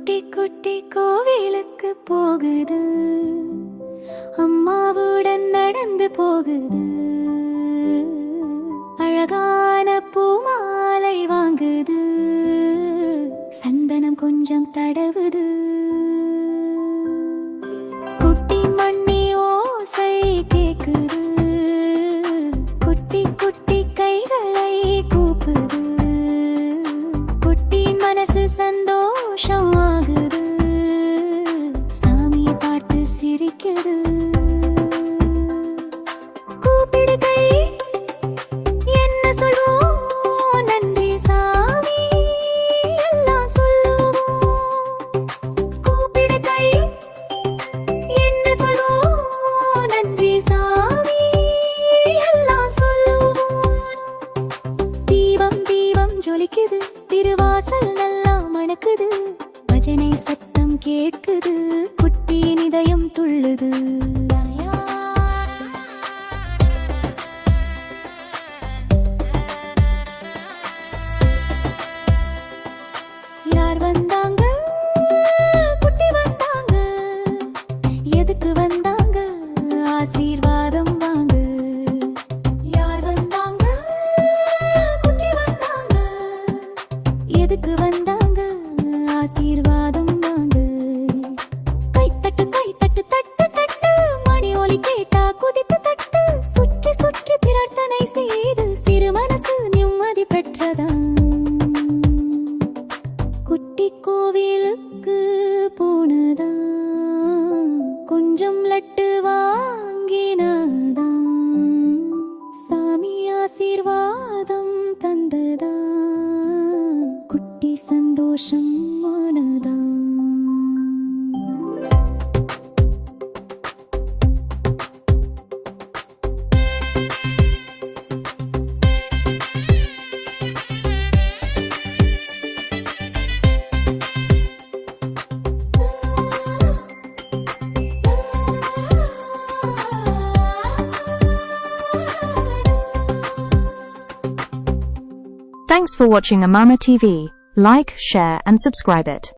குட்டி குட்டி கோவிலுக்கு போகுது, அம்மாவுடன் நடந்து போகுது. அழகான பூமாலை வாங்குது, சந்தனம் கொஞ்சம் தடவுது. குட்டி மண்ணி ஓசை கேக்குது, குட்டி குட்டி கைகளை கூப்புது. குட்டியின் மனசு சந்தோஷம் ஆகுது, சாமி பாட்டு சிரிக்குது. கூப்பிடு கை, என்ன சொல்வோம், நன்றி சாமி எல்லாம் சொல்லுவோம். கூப்பிடு கை, என்ன சொல்வோம், நன்றி சாமி எல்லாம் சொல்லுவோம். தீபம் தீபம் ஜொலிக்குது, திருவாசல் நல்லா மணக்குது. பஜனை சத்தம் கேட்குது, குட்டியின் இதயம் துள்ளுது. யார் வந்தாங்க, குட்டி வந்தாங்க, எதுக்கு வந்தாங்க, ஆசீர்வாதம் வாங்க. யார் வந்தாங்க, குட்டி வந்தாங்க, எதுக்கு வந்தாங்க, ஆசீர்வாதம் வாங்க. கைத்தட்டு கைத்தட்டு தட்டு தட்டு, மணி ஒலி கேட்டா குதித்து தட்டு. சுற்றி சுற்றி பிரார்த்தனை செய்து சிறு மனசு நிம்மதி பெற்றதா. குட்டி கோவிலுக்கு போனதா, கொஞ்சம் லட்டு வாங்கினதா. சாமி ஆசீர்வாதம் தந்ததா, குட்டி சந்தோஷம் ஆனதா. Thanks for watching Amama TV. Like, share and subscribe it.